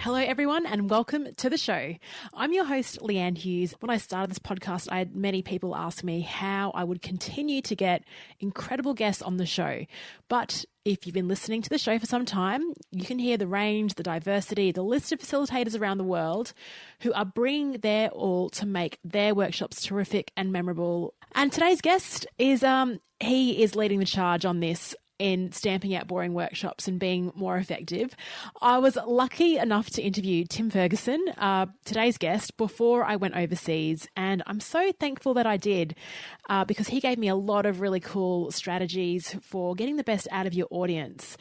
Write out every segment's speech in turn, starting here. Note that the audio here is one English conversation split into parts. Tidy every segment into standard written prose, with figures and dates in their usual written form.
Hello, everyone, and welcome to the show. I'm your host, Leanne Hughes. When I started this podcast, I had many people ask me how I would continue to get incredible guests on the show. But if you've been listening to the show for some time, you can hear the range, the diversity, the list of facilitators around the world who are bringing their all to make their workshops terrific and memorable. And today's guest is, he is leading the charge on this in stamping out boring workshops and being more effective. I was lucky enough to interview Tim Ferguson, today's guest, before I went overseas. And I'm so thankful that I did because he gave me a lot of really cool strategies for getting the best out of your audience.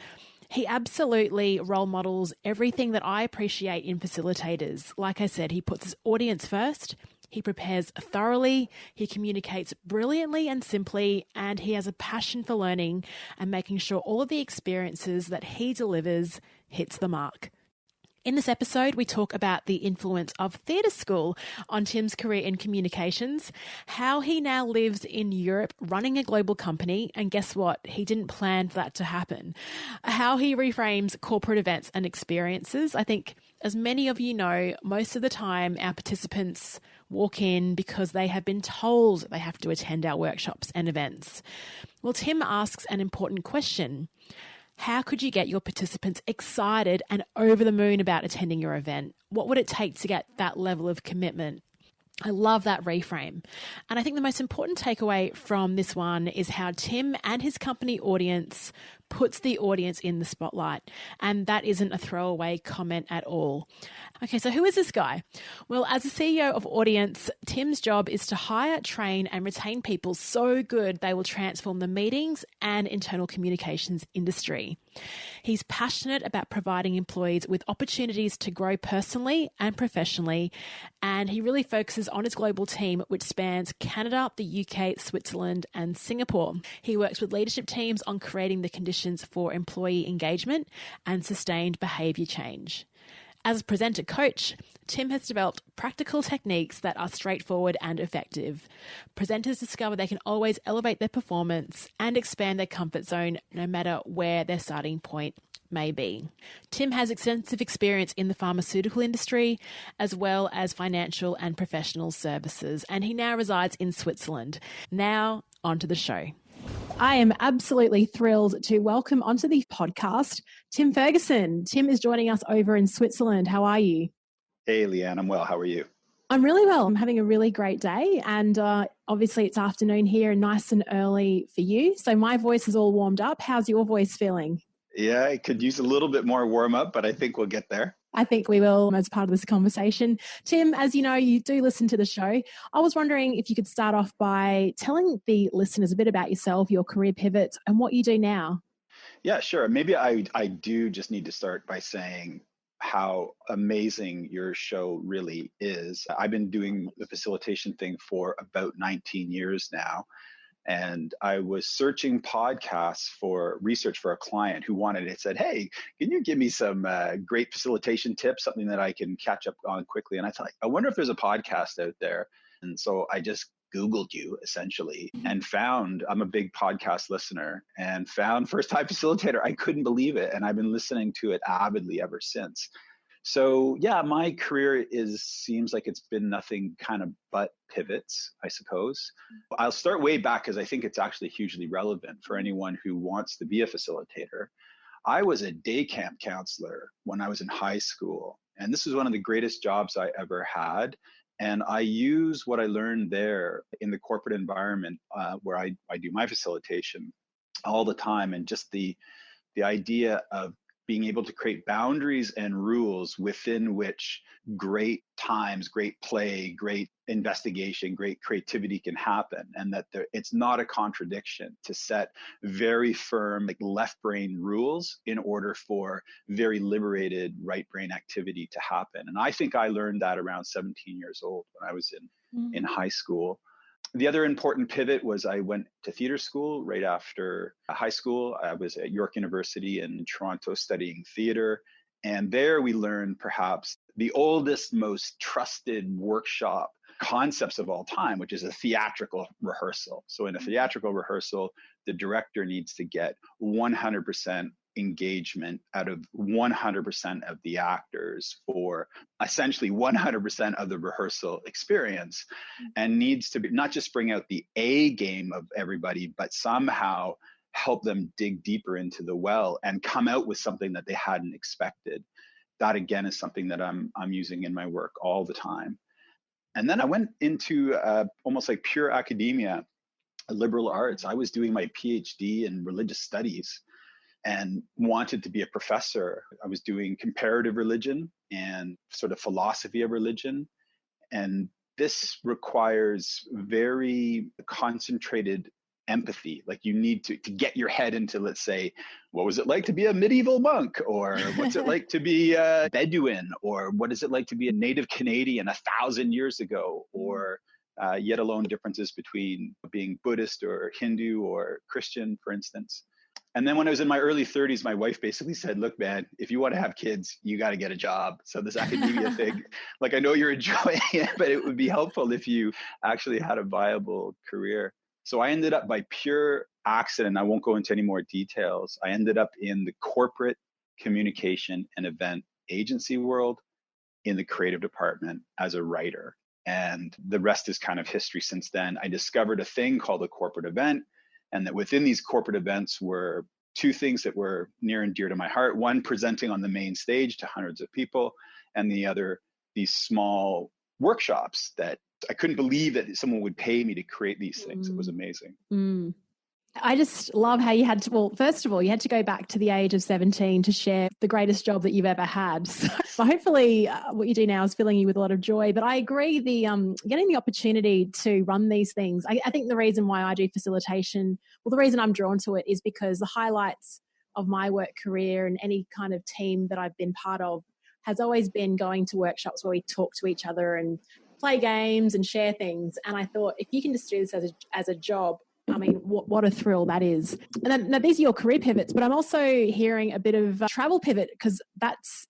He absolutely role models everything that I appreciate in facilitators. Like I said, he puts his audience first. He prepares thoroughly, he communicates brilliantly and simply, and he has a passion for learning and making sure all of the experiences that he delivers hits the mark. In this episode, we talk about the influence of theatre school on Tim's career in communications, how he now lives in Europe running a global company, and guess what? He didn't plan for that to happen. How he reframes corporate events and experiences. I think, as many of you know, most of the time our participants walk in because they have been told they have to attend our workshops and events. Well, Tim asks an important question. How could you get your participants excited and over the moon about attending your event? What would it take to get that level of commitment? I love that reframe. And I think the most important takeaway from this one is how Tim and his company audience puts the audience in the spotlight. And that isn't a throwaway comment at all. Okay, so who is this guy? Well, as a CEO of Audience, Tim's job is to hire, train, and retain people so good they will transform the meetings and internal communications industry. He's passionate about providing employees with opportunities to grow personally and professionally, and he really focuses on his global team, which spans Canada, the UK, Switzerland, and Singapore. He works with leadership teams on creating the conditions for employee engagement and sustained behaviour change. As a presenter coach, Tim has developed practical techniques that are straightforward and effective. Presenters discover they can always elevate their performance and expand their comfort zone no matter where their starting point may be. Tim has extensive experience in the pharmaceutical industry as well as financial and professional services, and he now resides in Switzerland. Now, on to the show. I am absolutely thrilled to welcome onto the podcast Tim Ferguson. Tim is joining us over in Switzerland. How are you? Hey, Leanne. I'm well. How are you? I'm really well. I'm having a really great day. And obviously it's afternoon here and nice and early for you. So my voice is all warmed up. How's your voice feeling? Yeah, I could use a little bit more warm up, but I think we'll get there. I think we will as part of this conversation. Tim, as you know, you do listen to the show. I was wondering if you could start off by telling the listeners a bit about yourself, your career pivots, and what you do now. Yeah, sure. Maybe I do just need to start by saying how amazing your show really is. I've been doing the facilitation thing for about 19 years now. And I was searching podcasts for research for a client who wanted it. Said, hey, can you give me some great facilitation tips, something that I can catch up on quickly? And I thought, I wonder if there's a podcast out there. And so I just Googled you essentially and found, I'm a big podcast listener, and found First Time Facilitator. I couldn't believe it. And I've been listening to it avidly ever since. So yeah, my career seems like it's been nothing kind of but pivots, I suppose. I'll start way back because I think it's actually hugely relevant for anyone who wants to be a facilitator. I was a day camp counselor when I was in high school, and this was one of the greatest jobs I ever had. And I use what I learned there in the corporate environment where I do my facilitation all the time, and just the idea of being able to create boundaries and rules within which great times, great play, great investigation, great creativity can happen. And that it's not a contradiction to set very firm, like left brain rules in order for very liberated right brain activity to happen. And I think I learned that around 17 years old when I was in high school. The other important pivot was I went to theater school right after high school. I was at York University in Toronto studying theater. And there we learned perhaps the oldest, most trusted workshop concepts of all time, which is a theatrical rehearsal. So in a theatrical rehearsal, the director needs to get 100% engagement out of 100% of the actors for essentially 100% of the rehearsal experience, and needs to be not just bring out the A game of everybody, but somehow help them dig deeper into the well and come out with something that they hadn't expected. That again is something that I'm using in my work all the time. And then I went into almost like pure academia, liberal arts. I was doing my PhD in religious studies and wanted to be a professor. I was doing comparative religion and sort of philosophy of religion. And this requires very concentrated empathy. Like you need to get your head into, let's say, what was it like to be a medieval monk? Or what's it like to be a Bedouin? Or what is it like to be a native Canadian 1,000 years ago? Or yet alone differences between being Buddhist or Hindu or Christian, for instance. And then when I was in my early 30s, my wife basically said, look, man, if you want to have kids, you got to get a job. So this academia thing, like I know you're enjoying it, but it would be helpful if you actually had a viable career. So I ended up by pure accident, I won't go into any more details, I ended up in the corporate communication and event agency world in the creative department as a writer. And the rest is kind of history since then. I discovered a thing called a corporate event, and that within these corporate events were two things that were near and dear to my heart. One, presenting on the main stage to hundreds of people, and the other, these small workshops that I couldn't believe that someone would pay me to create these things. It was amazing. I just love how you had to, well, first of all, you had to go back to the age of 17 to share the greatest job that you've ever had. So hopefully what you do now is filling you with a lot of joy. But I agree, getting the opportunity to run these things, I think the reason why I do facilitation, well, the reason I'm drawn to it is because the highlights of my work career and any kind of team that I've been part of has always been going to workshops where we talk to each other and play games and share things. And I thought, if you can just do this as a job, I mean, what a thrill that is. And then, now these are your career pivots, but I'm also hearing a bit of travel pivot, because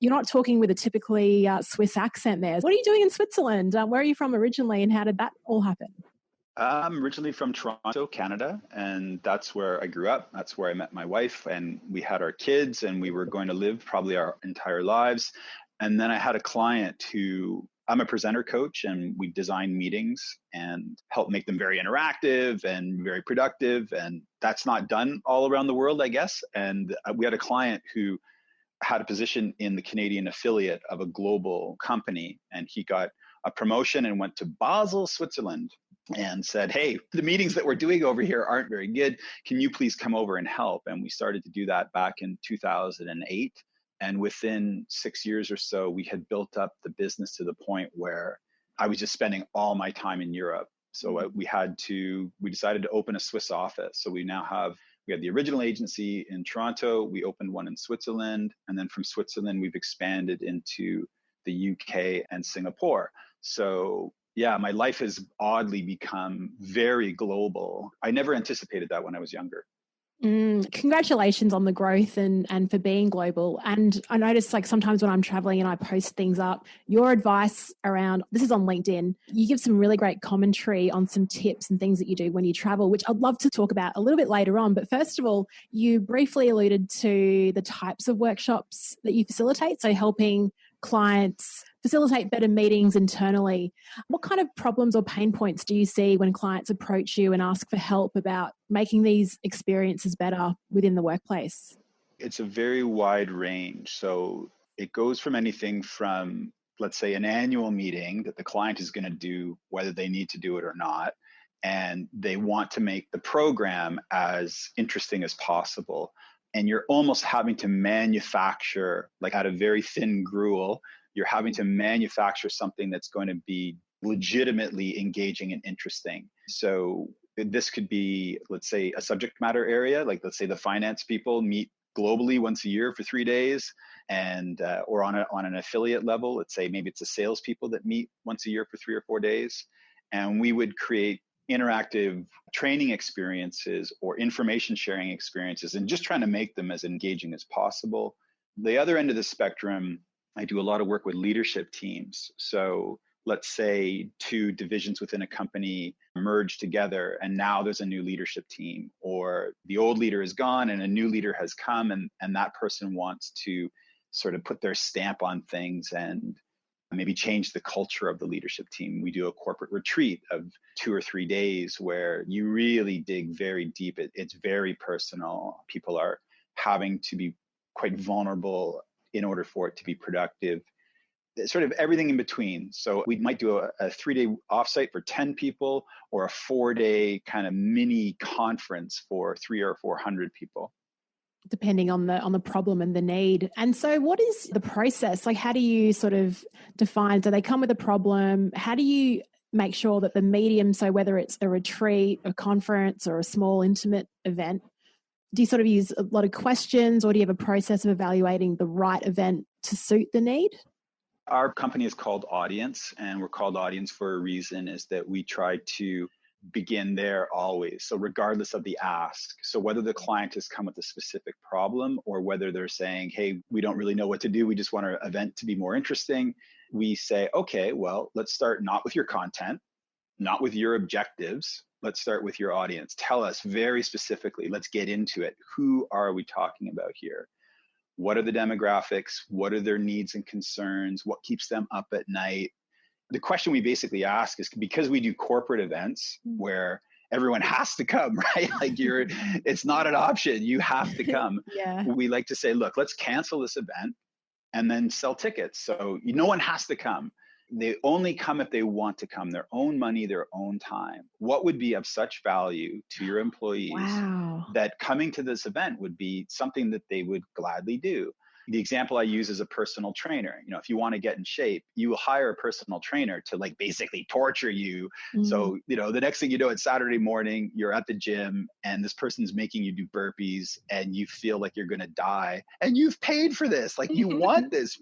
you're not talking with a typically Swiss accent there. What are you doing in Switzerland? Where are you from originally, and how did that all happen? I'm originally from Toronto, Canada, and that's where I grew up. That's where I met my wife, and we had our kids, and we were going to live probably our entire lives. And then I had a client who, I'm a presenter coach, and we design meetings and help make them very interactive and very productive. And that's not done all around the world, I guess. And we had a client who had a position in the Canadian affiliate of a global company, and he got a promotion and went to Basel, Switzerland, and said, hey, the meetings that we're doing over here aren't very good. Can you please come over and help? And we started to do that back in 2008. And within 6 years or so, we had built up the business to the point where I was just spending all my time in Europe. So we decided to open a Swiss office. So we had the original agency in Toronto. We opened one in Switzerland. And then from Switzerland, we've expanded into the UK and Singapore. So yeah, my life has oddly become very global. I never anticipated that when I was younger. Congratulations on the growth and for being global. And I notice, like, sometimes when I'm traveling and I post things up, your advice around, this is on LinkedIn, you give some really great commentary on some tips and things that you do when you travel, which I'd love to talk about a little bit later on. But first of all, you briefly alluded to the types of workshops that you facilitate. So helping clients facilitate better meetings internally. What kind of problems or pain points do you see when clients approach you and ask for help about making these experiences better within the workplace? It's a very wide range. So it goes from anything from, let's say, an annual meeting that the client is going to do, whether they need to do it or not, and they want to make the program as interesting as possible. And you're almost having to manufacture, like out of very thin gruel, you're having to manufacture something that's going to be legitimately engaging and interesting. So this could be, let's say, a subject matter area, like let's say the finance people meet globally once a year for 3 days, and or on an affiliate level, let's say maybe it's the salespeople that meet once a year for 3 or 4 days, and we would create interactive training experiences or information sharing experiences, and just trying to make them as engaging as possible. The other end of the spectrum, I do a lot of work with leadership teams. So let's say two divisions within a company merge together and now there's a new leadership team, or the old leader is gone and a new leader has come, and that person wants to sort of put their stamp on things and maybe change the culture of the leadership team. We do a corporate retreat of 2 or 3 days where you really dig very deep. It's very personal. People are having to be quite vulnerable in order for it to be productive. Sort of everything in between. So we might do a 3-day offsite for 10 people, or a 4-day kind of mini conference for 300 or 400 people. Depending on the problem and the need. And so what is the process? Like, how do you sort of define, do they come with a problem? How do you make sure that the medium, so whether it's a retreat, a conference, or a small intimate event, do you sort of use a lot of questions, or do you have a process of evaluating the right event to suit the need? Our company is called Audience, and we're called Audience for a reason, is that we try to begin there always. So regardless of the ask, so whether the client has come with a specific problem or whether they're saying, hey, we don't really know what to do, we just want our event to be more interesting, we say, okay, well, let's start not with your content, not with your objectives. Let's start with your audience. Tell us very specifically, let's get into it. Who are we talking about here? What are the demographics? What are their needs and concerns? What keeps them up at night? The question we basically ask is, because we do corporate events where everyone has to come, right? Like it's not an option. You have to come. Yeah. We like to say, look, let's cancel this event and then sell tickets. So no one has to come. They only come if they want to come, their own money, their own time. What would be of such value to your employees that coming to this event would be something that they would gladly do? The example I use is a personal trainer. If you want to get in shape, you will hire a personal trainer to basically torture you. Mm-hmm. So, the next thing you know, it's Saturday morning, you're at the gym and this person's making you do burpees and you feel like you're going to die and you've paid for this. Like you want this,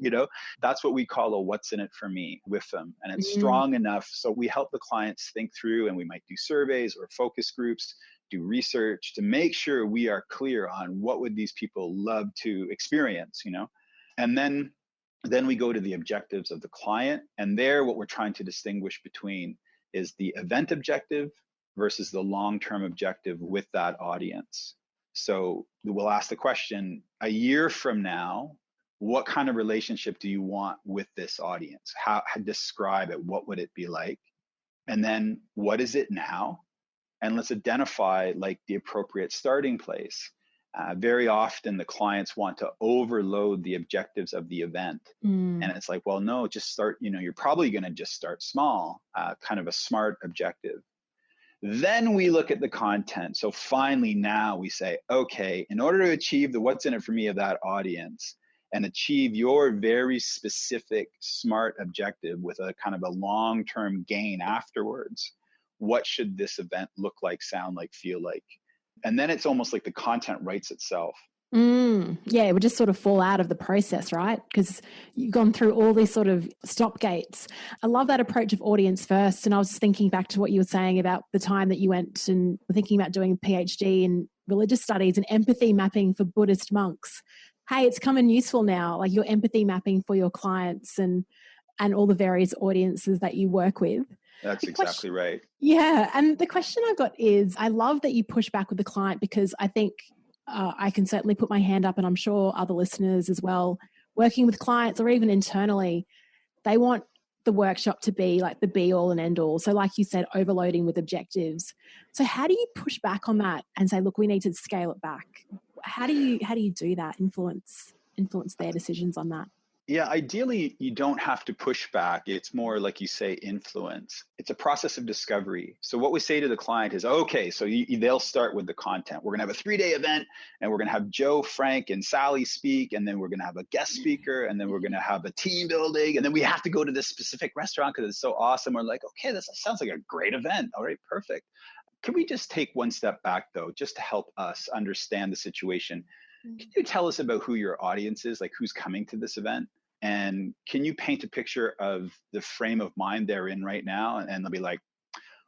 that's what we call a what's in it for me with them. And it's strong enough. So we help the clients think through, and we might do surveys or focus groups, do research to make sure we are clear on what would these people love to experience, and then we go to the objectives of the client. And there, what we're trying to distinguish between is the event objective versus the long-term objective with that audience. So we'll ask the question, a year from now, what kind of relationship do you want with this audience? How describe it? What would it be like? And then what is it now? And let's identify the appropriate starting place. Very often the clients want to overload the objectives of the event. And it's like, well, no, just start, you're probably going to just start small, kind of a SMART objective. Then we look at the content. So finally now we say, okay, in order to achieve the what's in it for me of that audience and achieve your very specific SMART objective with a kind of a long-term gain afterwards, what should this event look like, sound like, feel like? And then it's almost like the content writes itself. Yeah, it would just sort of fall out of the process, right? Because you've gone through all these sort of stop gates. I love that approach of audience first. And I was thinking back to what you were saying about the time that you went and were thinking about doing a PhD in religious studies and empathy mapping for Buddhist monks. Hey, it's come in useful now, like your empathy mapping for your clients and all the various audiences that you work with. That's exactly right. Yeah. And the question I've got is, I love that you push back with the client, because I think I can certainly put my hand up, and I'm sure other listeners as well, working with clients or even internally, they want the workshop to be like the be all and end all. So like you said, overloading with objectives. So how do you push back on that and say, look, we need to scale it back? How do you do that, influence their decisions on that? Yeah, ideally, you don't have to push back. It's more like you say, influence. It's a process of discovery. So what we say to the client is, okay, so they'll start with the content. We're going to have a 3-day event, and we're going to have Joe, Frank, and Sally speak, and then we're going to have a guest speaker, and then we're going to have a team building, and then we have to go to this specific restaurant because it's so awesome. We're like, okay, this sounds like a great event. All right, perfect. Can we just take one step back, though, just to help us understand the situation? Can you tell us about who your audience is, like who's coming to this event? And can you paint a picture of the frame of mind they're in right now? And they'll be like,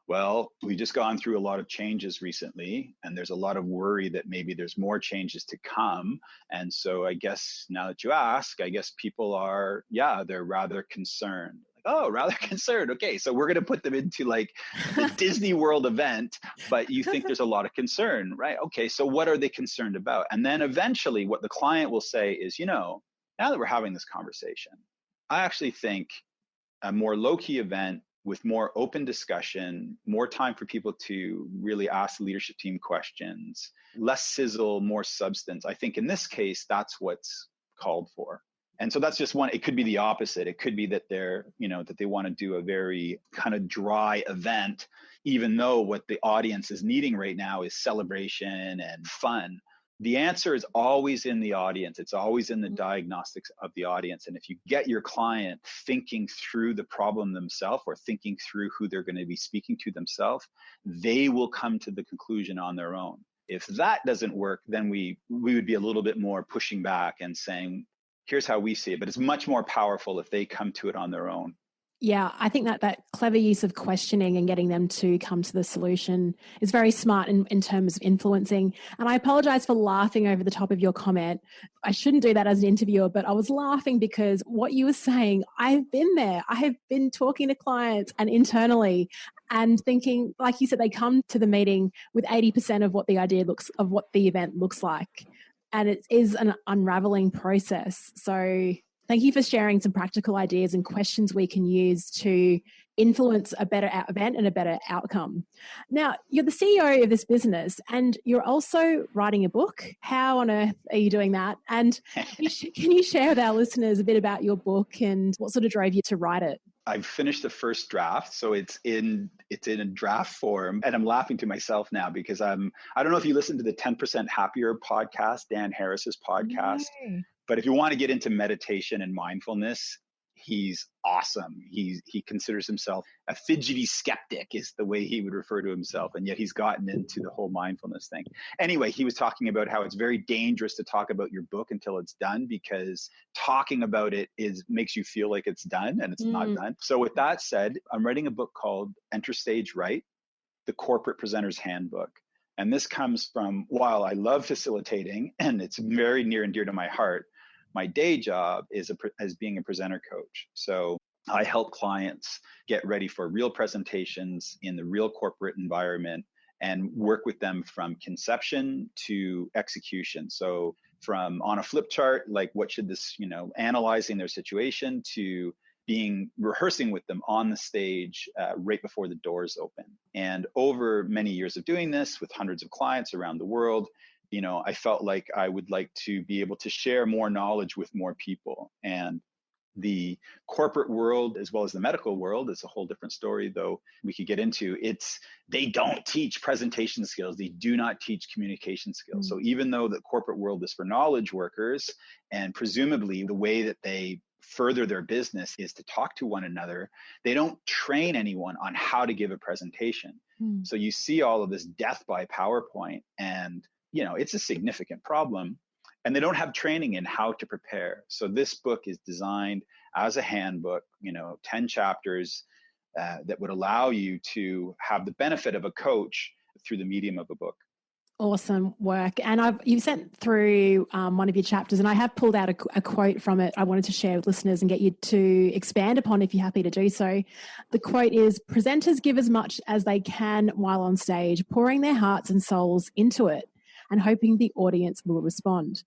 well, we've just gone through a lot of changes recently, and there's a lot of worry that maybe there's more changes to come. And so I guess now that you ask, I guess people are, they're rather concerned. Oh, rather concerned. Okay, so we're going to put them into like the Disney World event, but you think there's a lot of concern, right? Okay, so what are they concerned about? And then eventually what the client will say is, now that we're having this conversation, I actually think a more low-key event with more open discussion, more time for people to really ask the leadership team questions, less sizzle, more substance. I think in this case, that's what's called for. And so that's just one. It could be the opposite. It could be that that they want to do a very kind of dry event, even though what the audience is needing right now is celebration and fun. The answer is always in the audience. It's always in the diagnostics of the audience. And if you get your client thinking through the problem themselves or thinking through who they're going to be speaking to themselves, they will come to the conclusion on their own. If that doesn't work, then we would be a little bit more pushing back and saying, here's how we see it. But it's much more powerful if they come to it on their own. Yeah, I think that clever use of questioning and getting them to come to the solution is very smart in terms of influencing. And I apologize for laughing over the top of your comment. I shouldn't do that as an interviewer, but I was laughing because what you were saying, I've been there. I have been talking to clients and internally and thinking, like you said, they come to the meeting with 80% of what the event looks like. And it is an unraveling process. So thank you for sharing some practical ideas and questions we can use to influence a better event and a better outcome. Now, you're the CEO of this business and you're also writing a book. How on earth are you doing that? And can you share with our listeners a bit about your book and what sort of drove you to write it? I've finished the first draft, so it's in a draft form, and I'm laughing to myself now because I don't know if you listen to the 10% Happier podcast, Dan Harris's podcast, but if you want to get into meditation and mindfulness, he's awesome. He considers himself a fidgety skeptic is the way he would refer to himself. And yet he's gotten into the whole mindfulness thing. Anyway, he was talking about how it's very dangerous to talk about your book until it's done because talking about it makes you feel like it's done and it's not done. So with that said, I'm writing a book called Enter Stage Right, The Corporate Presenter's Handbook. And this comes from, while I love facilitating and it's very near and dear to my heart, my day job is as being a presenter coach. So I help clients get ready for real presentations in the real corporate environment and work with them from conception to execution. So from on a flip chart, like what should this, analyzing their situation to rehearsing with them on the stage right before the doors open. And over many years of doing this with hundreds of clients around the world, I felt like I would like to be able to share more knowledge with more people. And the corporate world, as well as the medical world, is a whole different story, though we could get into. They don't teach presentation skills. They do not teach communication skills. So even though the corporate world is for knowledge workers, and presumably the way that they further their business is to talk to one another, they don't train anyone on how to give a presentation. So you see all of this death by PowerPoint, and it's a significant problem, and they don't have training in how to prepare. So this book is designed as a handbook, 10 chapters that would allow you to have the benefit of a coach through the medium of a book. Awesome work. And you've sent through one of your chapters, and I have pulled out a quote from it I wanted to share with listeners and get you to expand upon if you're happy to do so. The quote is, "Presenters give as much as they can while on stage, pouring their hearts and souls into it and hoping the audience will respond.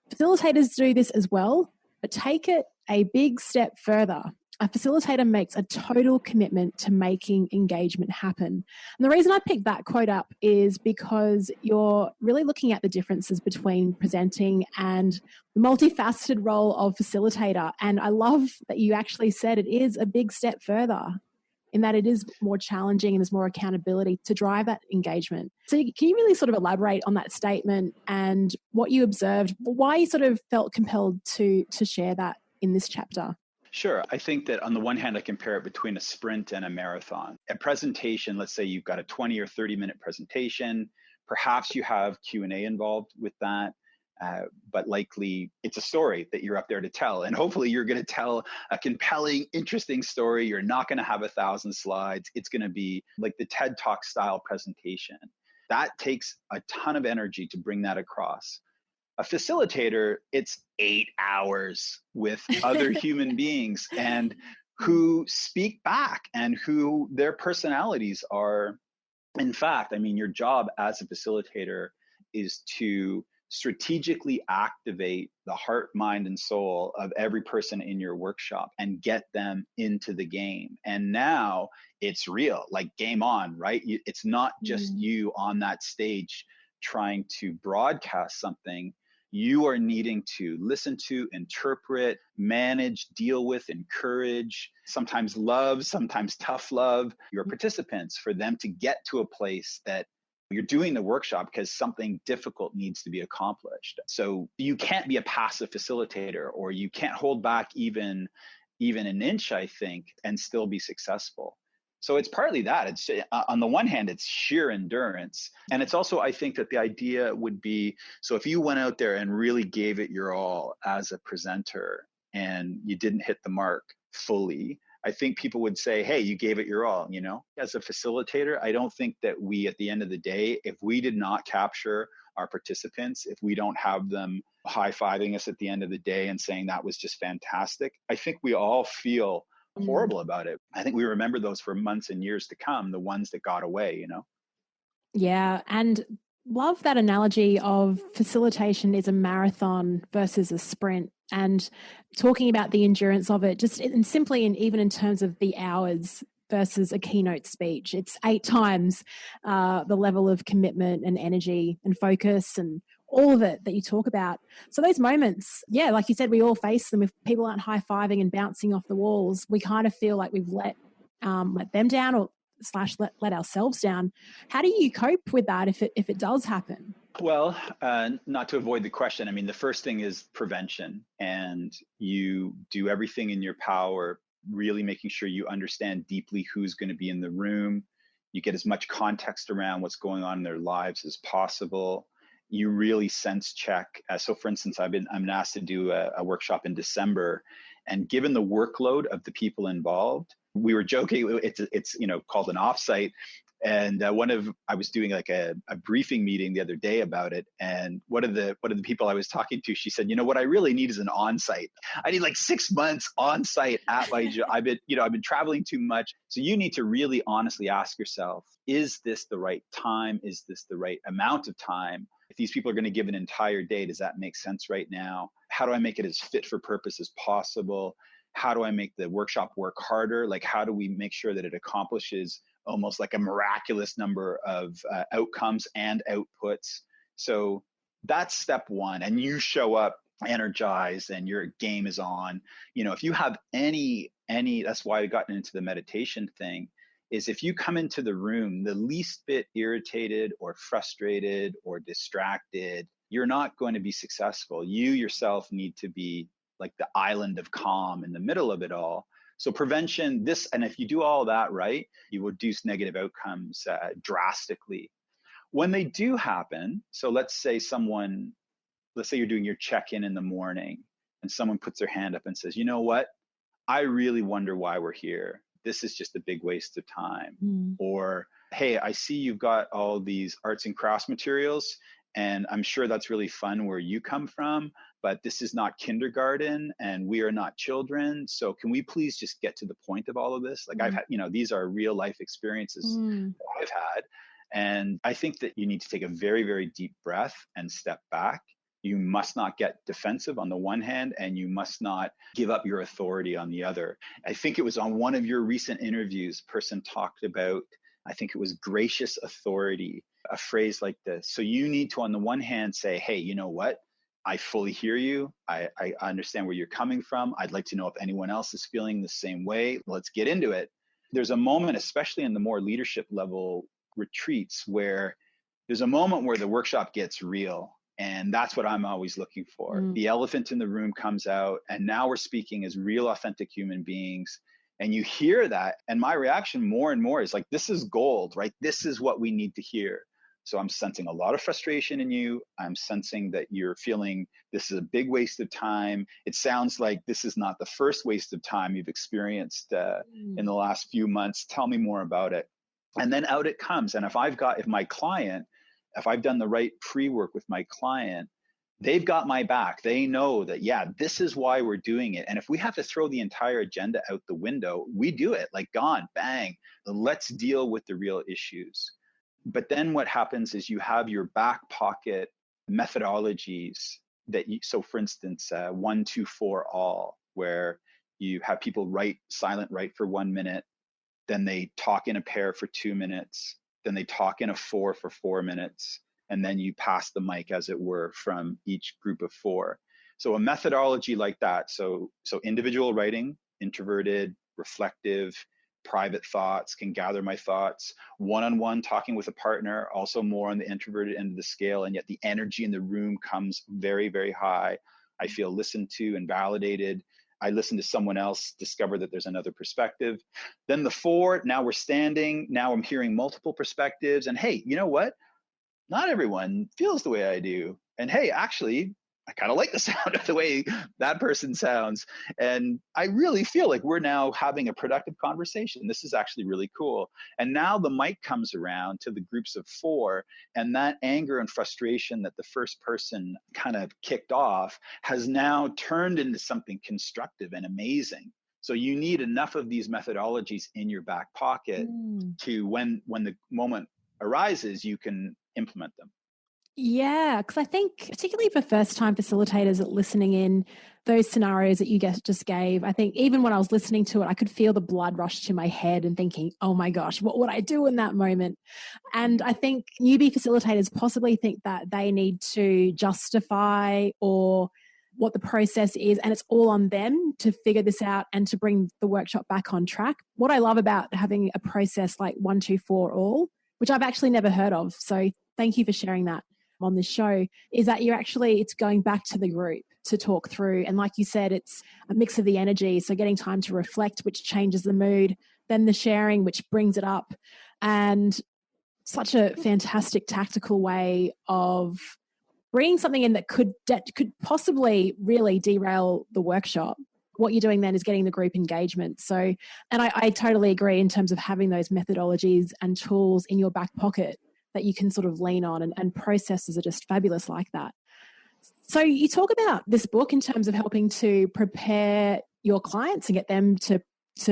Facilitators do this as well, but take it a big step further. A facilitator makes a total commitment to making engagement happen." And the reason I picked that quote up is because you're really looking at the differences between presenting and the multifaceted role of facilitator. And I love that you actually said it is a big step further, in that it is more challenging and there's more accountability to drive that engagement. So can you really sort of elaborate on that statement and what you observed, why you sort of felt compelled to share that in this chapter? Sure. I think that on the one hand, I compare it between a sprint and a marathon. A presentation, let's say you've got a 20 or 30-minute presentation, perhaps you have Q&A involved with that. But likely it's a story that you're up there to tell. And hopefully you're going to tell a compelling, interesting story. You're not going to have 1,000 slides. It's going to be like the TED Talk style presentation. That takes a ton of energy to bring that across. A facilitator, it's 8 hours with other human beings. And who speak back and who their personalities are. In fact, I mean, your job as a facilitator is to strategically activate the heart, mind, and soul of every person in your workshop and get them into the game. And now it's real, like game on, right? It's not just you on that stage trying to broadcast something. You are needing to listen to, interpret, manage, deal with, encourage, sometimes love, sometimes tough love your participants for them to get to a place that you're doing the workshop because something difficult needs to be accomplished. So you can't be a passive facilitator, or you can't hold back even an inch, I think, and still be successful. So it's partly that. It's on the one hand, it's sheer endurance. And it's also, I think that the idea would be, so if you went out there and really gave it your all as a presenter and you didn't hit the mark fully, I think people would say, hey, you gave it your all, you know? As a facilitator, I don't think that we, at the end of the day, if we did not capture our participants, if we don't have them high-fiving us at the end of the day and saying that was just fantastic, I think we all feel horrible about it. I think we remember those for months and years to come, the ones that got away, you know? Yeah. And love that analogy of facilitation is a marathon versus a sprint, and talking about the endurance of it, just and simply, and even in terms of the hours versus a keynote speech, it's 8 times the level of commitment and energy and focus and all of it that you talk about. So those moments, yeah, like you said, we all face them. If people aren't high-fiving and bouncing off the walls, we kind of feel like we've let them down, or let ourselves down. How do you cope with that if it does happen? Well, not to avoid the question, I mean, the first thing is prevention, and you do everything in your power, really making sure you understand deeply who's going to be in the room. You get as much context around what's going on in their lives as possible. You really sense check. So for instance, I'm asked to do a workshop in December, and given the workload of the people involved, we were joking, it's called an offsite. And I was doing like a briefing meeting the other day about it. And one of the people I was talking to, she said, what I really need is an on-site. I need like 6 months on-site at my job. I've been traveling too much. So you need to really honestly ask yourself, is this the right time? Is this the right amount of time? If these people are going to give an entire day, does that make sense right now? How do I make it as fit for purpose as possible? How do I make the workshop work harder? Like, how do we make sure that it accomplishes almost like a miraculous number of outcomes and outputs? So that's step one. And you show up energized and your game is on. If you have any, that's why I got into the meditation thing, is if you come into the room the least bit irritated or frustrated or distracted, you're not going to be successful. You yourself need to be like the island of calm in the middle of it all. So prevention, and if you do all that right, you reduce negative outcomes drastically. When they do happen, so let's say you're doing your check-in in the morning and someone puts their hand up and says, you know what, I really wonder why we're here. This is just a big waste of time. Or, hey, I see you've got all these arts and crafts materials, and I'm sure that's really fun where you come from, but this is not kindergarten and we are not children. So can we please just get to the point of all of this? Like I've had, these are real life experiences I've had. And I think that you need to take a very, very deep breath and step back. You must not get defensive on the one hand, and you must not give up your authority on the other. I think it was on one of your recent interviews, person talked about, I think it was gracious authority, a phrase like this. So you need to, on the one hand, say, hey, you know what? I fully hear you. I understand where you're coming from. I'd like to know if anyone else is feeling the same way. Let's get into it. There's a moment, especially in the more leadership level retreats, where there's a moment where the workshop gets real. And that's what I'm always looking for. The elephant in the room comes out, and now we're speaking as real, authentic human beings. And you hear that. And my reaction more and more is like, this is gold, right? This is what we need to hear. So I'm sensing a lot of frustration in you. I'm sensing that you're feeling this is a big waste of time. It sounds like this is not the first waste of time you've experienced in the last few months. Tell me more about it. And then out it comes. And if I've done the right pre-work with my client, they've got my back. They know that, yeah, this is why we're doing it. And if we have to throw the entire agenda out the window, we do it, like gone, bang. Let's deal with the real issues. But then what happens is you have your back pocket methodologies that you, so for instance, 1, 2, 4, all, where you have people silent write for 1 minute, then they talk in a pair for 2 minutes, then they talk in a four for 4 minutes, and then you pass the mic, as it were, from each group of 4. So a methodology like that. So individual writing, introverted, reflective, private thoughts, can gather my thoughts. One-on-one talking with a partner, also more on the introverted end of the scale, and yet the energy in the room comes very, very high. I feel listened to and validated. I listen to someone else, discover that there's another perspective. Then the 4, now we're standing. Now I'm hearing multiple perspectives. And hey, you know what? Not everyone feels the way I do. And hey, actually, I kind of like the sound of the way that person sounds. And I really feel like we're now having a productive conversation. This is actually really cool. And now the mic comes around to the groups of 4, and that anger and frustration that the first person kind of kicked off has now turned into something constructive and amazing. So you need enough of these methodologies in your back pocket to when the moment arises, you can implement them. Yeah, because I think particularly for first-time facilitators that listening in, those scenarios that you just gave, I think even when I was listening to it, I could feel the blood rush to my head and thinking, oh my gosh, what would I do in that moment? And I think newbie facilitators possibly think that they need to justify or what the process is, and it's all on them to figure this out and to bring the workshop back on track. What I love about having a process like 1, 2, 4, all, which I've actually never heard of, so thank you for sharing that on this show, is that it's going back to the group to talk through. And like you said, it's a mix of the energy. So getting time to reflect, which changes the mood, then the sharing, which brings it up. And such a fantastic tactical way of bringing something in that could possibly really derail the workshop. What you're doing then is getting the group engagement. So, and I totally agree in terms of having those methodologies and tools in your back pocket that you can sort of lean on, and processes are just fabulous like that. So you talk about this book in terms of helping to prepare your clients and get them to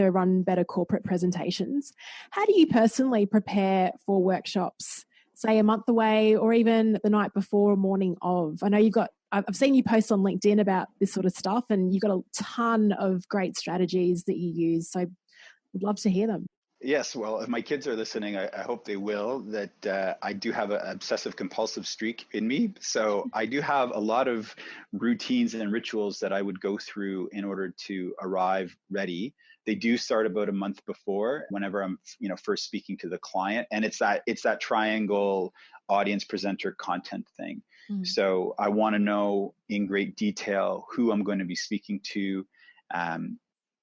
run better corporate presentations. How do you personally prepare for workshops, say a month away or even the night before or morning of? I know I've seen you post on LinkedIn about this sort of stuff, and you've got a ton of great strategies that you use. So I'd love to hear them. Yes, well, if my kids are listening, I hope they will, that I do have an obsessive compulsive streak in me. So I do have a lot of routines and rituals that I would go through in order to arrive ready. They do start about a month before, whenever I'm, first speaking to the client. And it's that triangle audience, presenter, content thing. So I want to know in great detail who I'm going to be speaking to.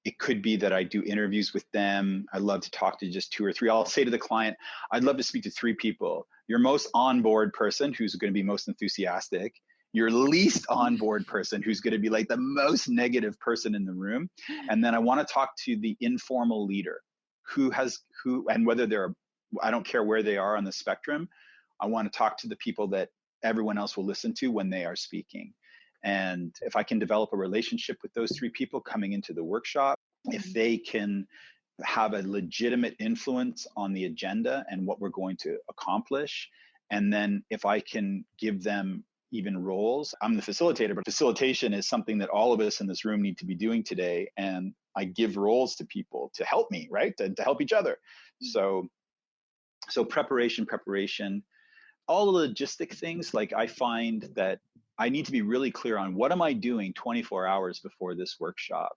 It could be that I do interviews with them. I love to talk to just 2 or 3. I'll say to the client, I'd love to speak to 3 people. Your most on-board person, who's going to be most enthusiastic. Your least on-board person, who's going to be like the most negative person in the room. And then I want to talk to the informal leader who, and whether I don't care where they are on the spectrum. I want to talk to the people that everyone else will listen to when they are speaking. And if I can develop a relationship with those 3 people coming into the workshop, if they can have a legitimate influence on the agenda and what we're going to accomplish, and then if I can give them even roles, I'm the facilitator, but facilitation is something that all of us in this room need to be doing today. And I give roles to people to help me, right? To help each other. So preparation, all the logistic things, like I find that I need to be really clear on what am I doing 24 hours before this workshop.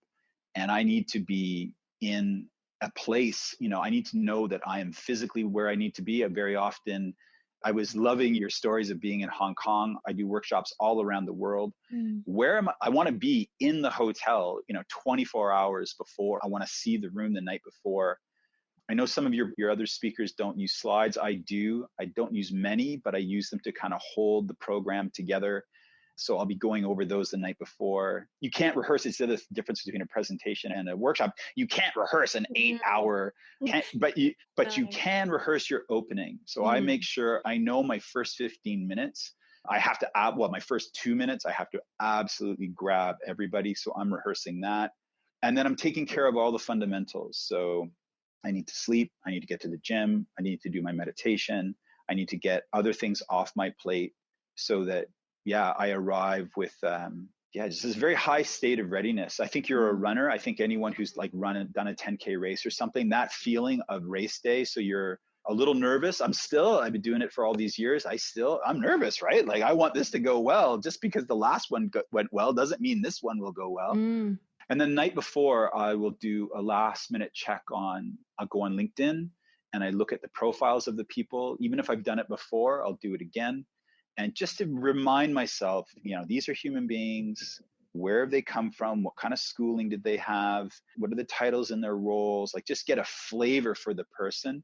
And I need to be in a place, I need to know that I am physically where I need to be. Very often, I was loving your stories of being in Hong Kong. I do workshops all around the world. Where am I? I want to be in the hotel, 24 hours before. I want to see the room the night before. I know some of your other speakers don't use slides. I do. I don't use many, but I use them to kind of hold the program together. So I'll be going over those the night before. You can't rehearse. It's the difference between a presentation and a workshop. You can't rehearse an 8-hour, but you can rehearse your opening. So I make sure I know my first 15 minutes. I have to my first 2 minutes, I have to absolutely grab everybody. So I'm rehearsing that. And then I'm taking care of all the fundamentals. So I need to sleep. I need to get to the gym. I need to do my meditation. I need to get other things off my plate so that, I arrive with, just this very high state of readiness. I think you're a runner. I think anyone who's like done a 10K race or something, that feeling of race day. So you're a little nervous. I've been doing it for all these years. I'm nervous, right? Like I want this to go well. Just because the last one went well doesn't mean this one will go well. And then the night before, I will do a last minute check I'll go on LinkedIn and I look at the profiles of the people. Even if I've done it before, I'll do it again. And just to remind myself, these are human beings. Where have they come from? What kind of schooling did they have? What are the titles in their roles? Like just get a flavor for the person.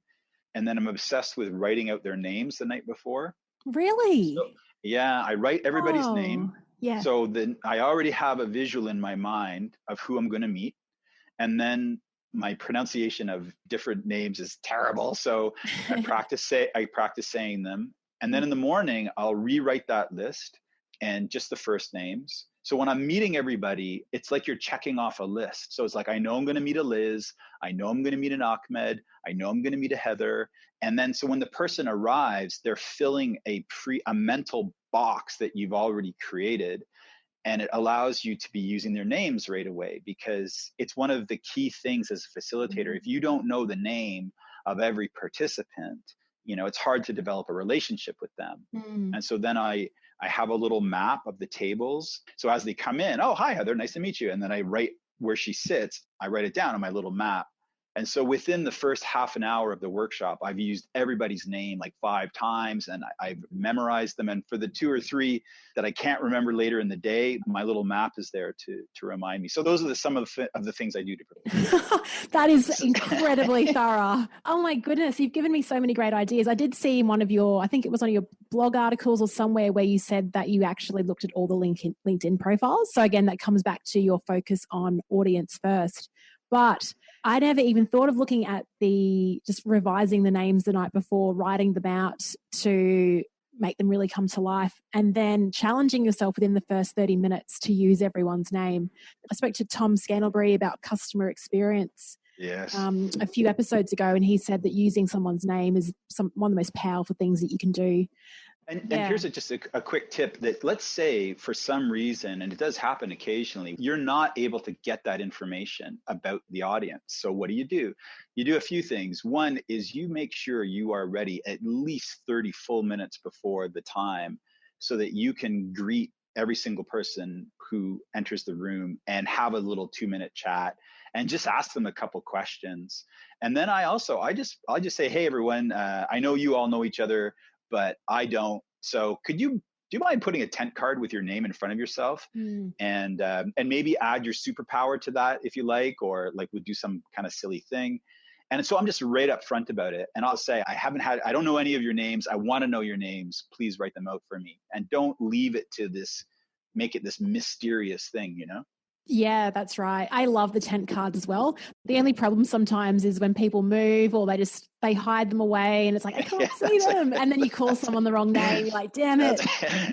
And then I'm obsessed with writing out their names the night before. Really? So, I write everybody's name. Yeah. So then I already have a visual in my mind of who I'm going to meet. And then my pronunciation of different names is terrible. So I practice saying them. And then in the morning, I'll rewrite that list and just the first names. So when I'm meeting everybody, it's like you're checking off a list. So it's like, I know I'm going to meet a Liz. I know I'm going to meet an Ahmed. I know I'm going to meet a Heather. And then so when the person arrives, they're filling a mental box that you've already created. And it allows you to be using their names right away, because it's one of the key things as a facilitator. If you don't know the name of every participant, it's hard to develop a relationship with them. And so then I have a little map of the tables. So as they come in, oh, hi, Heather, nice to meet you. And then I write where she sits. I write it down on my little map. And so within the first half an hour of the workshop, I've used everybody's name like 5 times and I've memorized them. And for the 2 or 3 that I can't remember later in the day, my little map is there to remind me. So those are some of the things I do to prepare. That is incredibly thorough. Oh my goodness, you've given me so many great ideas. I did see in one of I think it was one of your blog articles or somewhere where you said that you actually looked at all the LinkedIn profiles. So again, that comes back to your focus on audience first. But I never even thought of looking at just revising the names the night before, writing them out to make them really come to life, and then challenging yourself within the first 30 minutes to use everyone's name. I spoke to Tom Scantlebury about customer experience a few episodes ago, and he said that using someone's name is one of the most powerful things that you can do. And here's just a quick tip that, let's say for some reason, and it does happen occasionally, you're not able to get that information about the audience. So what do? You do a few things. One is you make sure you are ready at least 30 full minutes before the time so that you can greet every single person who enters the room and have a little 2-minute chat and just ask them a couple questions. And then I'll just say, hey, everyone, I know you all know each other, but I don't. So do you mind putting a tent card with your name in front of yourself and maybe add your superpower to that if you like, or like we'll do some kind of silly thing. And so I'm just right up front about it. And I'll say, I don't know any of your names. I want to know your names. Please write them out for me. And don't leave it to make it this mysterious thing, Yeah, that's right. I love the tent cards as well. The only problem sometimes is when people move or they hide them away and it's like, I can't see them. And then you call someone the wrong name. You're like, damn it,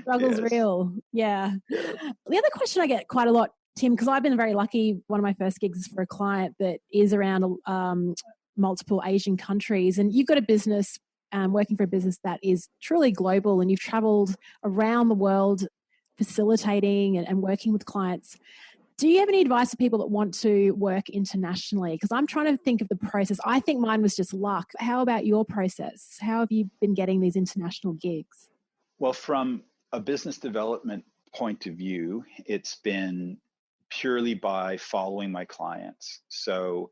struggle's real. Yeah. The other question I get quite a lot, Tim, because I've been very lucky. One of my first gigs is for a client that is around multiple Asian countries. And you've got a business, working for a business that is truly global, and you've traveled around the world facilitating and working with clients. Do you have any advice for people that want to work internationally? Because I'm trying to think of the process. I think mine was just luck. How about your process? How have you been getting these international gigs? Well, from a business development point of view, it's been purely by following my clients. So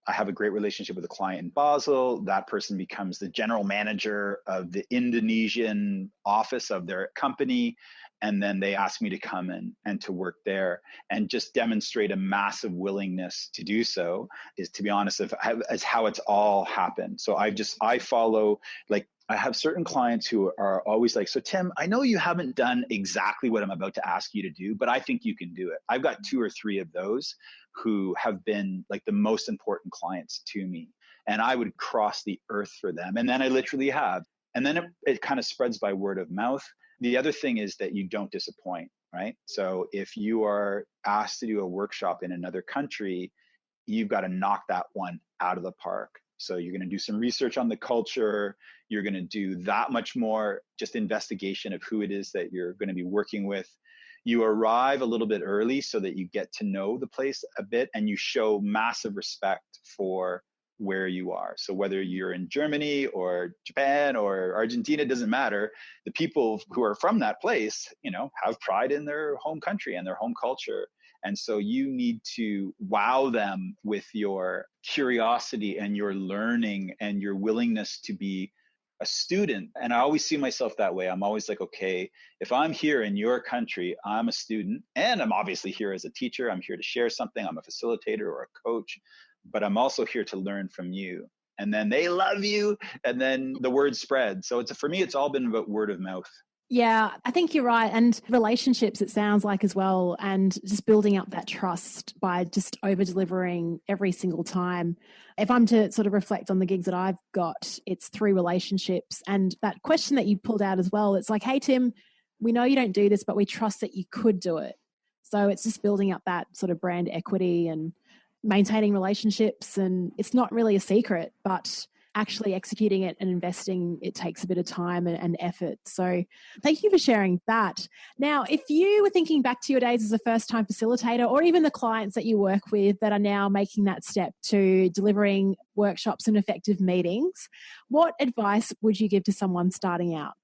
I have a great relationship with a client in Basel. That person becomes the general manager of the Indonesian office of their company. And then they asked me to come and to work there and just demonstrate a massive willingness to do so is, to be honest, as how it's all happened. So I follow, like, I have certain clients who are always like, so Tim, I know you haven't done exactly what I'm about to ask you to do, but I think you can do it. I've got 2 or 3 of those who have been like the most important clients to me. And I would cross the earth for them. And then I literally have. And then it kind of spreads by word of mouth. The other thing is that you don't disappoint, right? So if you are asked to do a workshop in another country, you've got to knock that one out of the park. So you're going to do some research on the culture. You're going to do that much more just investigation of who it is that you're going to be working with. You arrive a little bit early so that you get to know the place a bit, and you show massive respect for where you are. So whether you're in Germany or Japan or Argentina, it doesn't matter. The people who are from that place, have pride in their home country and their home culture. And so you need to wow them with your curiosity and your learning and your willingness to be a student. And I always see myself that way. I'm always like, okay, if I'm here in your country, I'm a student, and I'm obviously here as a teacher. I'm here to share something. I'm a facilitator or a coach, but I'm also here to learn from you. And then they love you, and then the word spreads. So for me, it's all been about word of mouth. Yeah, I think you're right. And relationships, it sounds like as well, and just building up that trust by just over delivering every single time. If I'm to sort of reflect on the gigs that I've got, it's through relationships. And that question that you pulled out as well, it's like, hey, Tim, we know you don't do this, but we trust that you could do it. So it's just building up that sort of brand equity and maintaining relationships. And it's not really a secret, but actually executing it and investing, it takes a bit of time and effort. So thank you for sharing that. Now, if you were thinking back to your days as a first-time facilitator, or even the clients that you work with that are now making that step to delivering workshops and effective meetings, what advice would you give to someone starting out?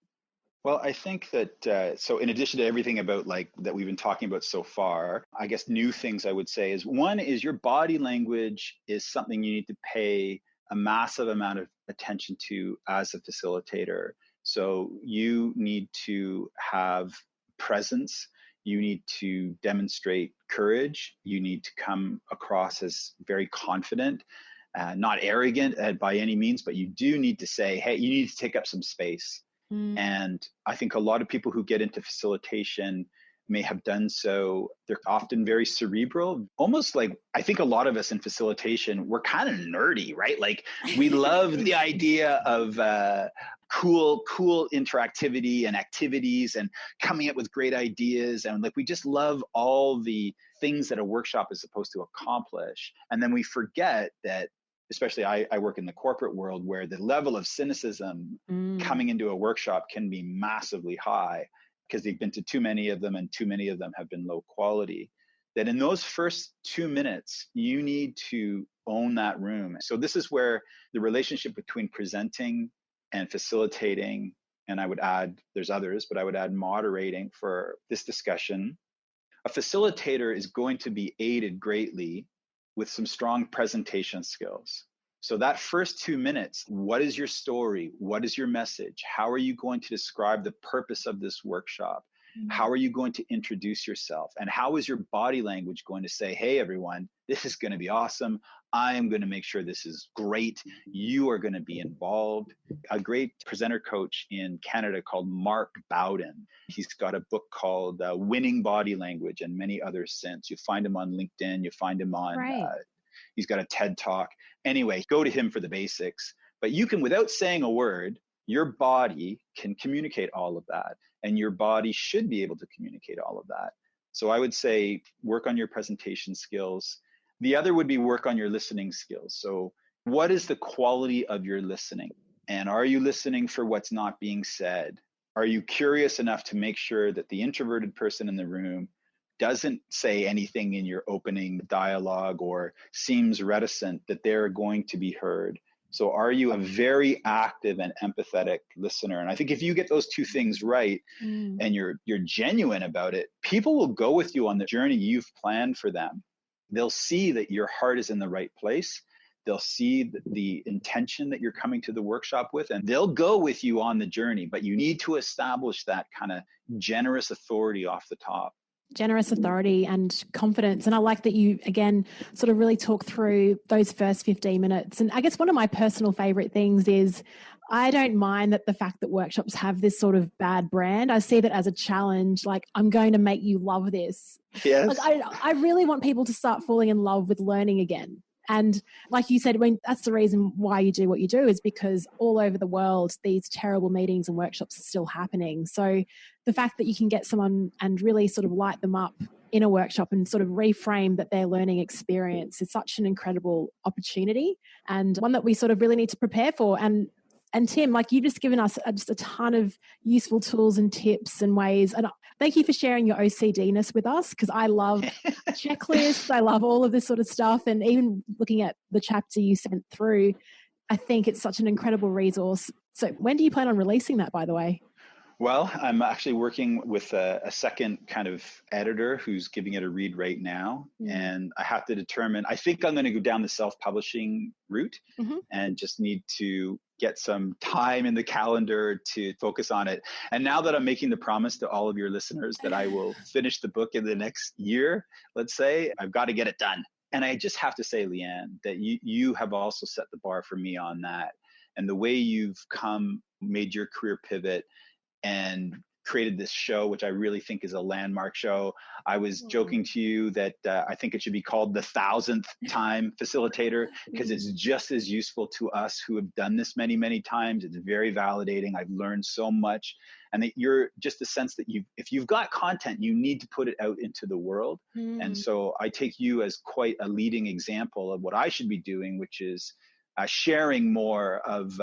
Well, I think that, so in addition to everything about that we've been talking about so far, I guess new things I would say is, one is your body language is something you need to pay a massive amount of attention to as a facilitator. So you need to have presence. You need to demonstrate courage. You need to come across as very confident, not arrogant by any means, but you do need to say, hey, you need to take up some space. And I think a lot of people who get into facilitation may have done so. They're often very cerebral, almost like, I think a lot of us in facilitation, we're kind of nerdy, right? Like we love the idea of cool interactivity and activities and coming up with great ideas. And we just love all the things that a workshop is supposed to accomplish. And then we forget that, especially I work in the corporate world, where the level of cynicism coming into a workshop can be massively high, because they've been to too many of them, and too many of them have been low quality. That in those first 2 minutes, you need to own that room. So this is where the relationship between presenting and facilitating, and I would add, there's others, but I would add moderating for this discussion. A facilitator is going to be aided greatly with some strong presentation skills. So that first 2 minutes, what is your story? What is your message? How are you going to describe the purpose of this workshop? How are you going to introduce yourself? And how is your body language going to say, hey, everyone, this is going to be awesome. I am going to make sure this is great. You are going to be involved. A great presenter coach in Canada called Mark Bowden. He's got a book called Winning Body Language, and many others since. You find him on LinkedIn. You find him on, he's got a TED Talk. Anyway, go to him for the basics. But you can, without saying a word, your body can communicate all of that. And your body should be able to communicate all of that. So I would say work on your presentation skills. The other would be work on your listening skills. So what is the quality of your listening? And are you listening for what's not being said? Are you curious enough to make sure that the introverted person in the room doesn't say anything in your opening dialogue or seems reticent, that they're going to be heard? So are you a very active and empathetic listener? And I think if you get those two things right, and you're genuine about it, people will go with you on the journey you've planned for them. They'll see that your heart is in the right place. They'll see the intention that you're coming to the workshop with, and they'll go with you on the journey. But you need to establish that kind of generous authority off the top. Generous authority and confidence. And I like that you, again, sort of really talk through those first 15 minutes. And I guess one of my personal favorite things is I don't mind that the fact that workshops have this sort of bad brand. I see that as a challenge, like I'm going to make you love this. Yes. Like I really want people to start falling in love with learning again. And like you said, that's the reason why you do what you do, is because all over the world, these terrible meetings and workshops are still happening. So the fact that you can get someone and really sort of light them up in a workshop and sort of reframe that their learning experience is such an incredible opportunity, and one that we sort of really need to prepare for. And Tim, like, you've just given us just a ton of useful tools and tips and ways. And thank you for sharing your OCD-ness with us, because I love checklists. I love all of this sort of stuff. And even looking at the chapter you sent through, I think it's such an incredible resource. So when do you plan on releasing that, by the way? Well, I'm actually working with a second kind of editor who's giving it a read right now. And I have to determine, I think I'm going to go down the self-publishing route and just need to get some time in the calendar to focus on it. And now that I'm making the promise to all of your listeners that I will finish the book in the next year, let's say, I've got to get it done. And I just have to say, Leanne, that you have also set the bar for me on that. And the way you've made your career pivot and created this show, which I really think is a landmark show. I was joking to you that I think it should be called the 1,000th time facilitator, because it's just as useful to us who have done this many, many times. It's very validating. I've learned so much. And that you're just the sense that if you've got content, you need to put it out into the world. And so I take you as quite a leading example of what I should be doing, which is sharing more of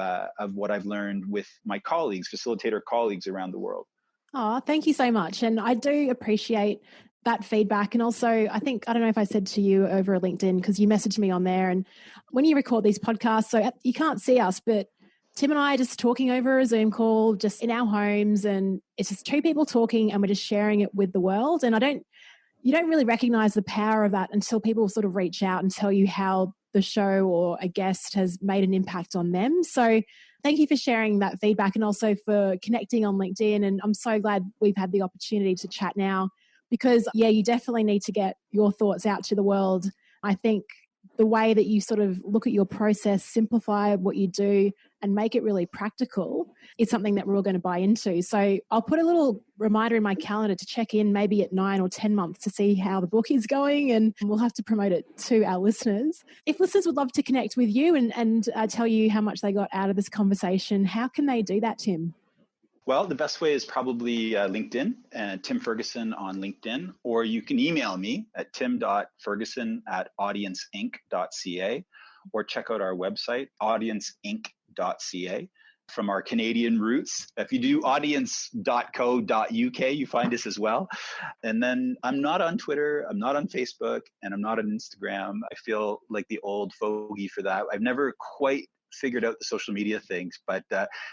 what I've learned with my colleagues, facilitator colleagues around the world. Oh, thank you so much. And I do appreciate that feedback. And also, I don't know if I said to you over LinkedIn, because you messaged me on there. And when you record these podcasts, so you can't see us, but Tim and I are just talking over a Zoom call, just in our homes. And it's just two people talking, and we're just sharing it with the world. And you don't really recognize the power of that until people sort of reach out and tell you how the show or a guest has made an impact on them. So thank you for sharing that feedback, and also for connecting on LinkedIn. And I'm so glad we've had the opportunity to chat now, because you definitely need to get your thoughts out to the world. I think the way that you sort of look at your process, simplify what you do, and make it really practical is something that we're all going to buy into. So I'll put a little reminder in my calendar to check in maybe at 9 or 10 months to see how the book is going, and we'll have to promote it to our listeners. If listeners would love to connect with you and tell you how much they got out of this conversation, how can they do that, Tim? Well, the best way is probably LinkedIn, Tim Ferguson on LinkedIn, or you can email me at tim.ferguson@audienceinc.ca, or check out our website, audienceinc.ca. From our Canadian roots. If you do audience.co.uk, you find us as well. And then I'm not on Twitter, I'm not on Facebook, and I'm not on Instagram. I feel like the old fogey for that. I've never quite figured out the social media things, but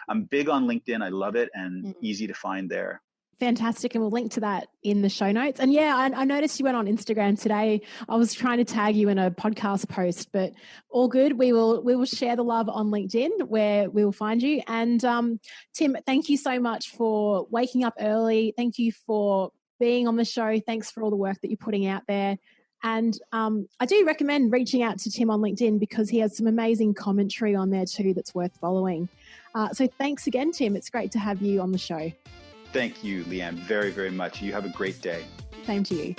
I'm big on LinkedIn. I love it, and easy to find there. Fantastic. And we'll link to that in the show notes. And I noticed you went on Instagram today. I was trying to tag you in a podcast post, but all good. We will share the love on LinkedIn, where we will find you. And Tim, thank you so much for waking up early. Thank you for being on the show. Thanks for all the work that you're putting out there. And I do recommend reaching out to Tim on LinkedIn, because he has some amazing commentary on there too that's worth following. So thanks again, Tim. It's great to have you on the show. Thank you, Leanne, very, very much. You have a great day. Same to you.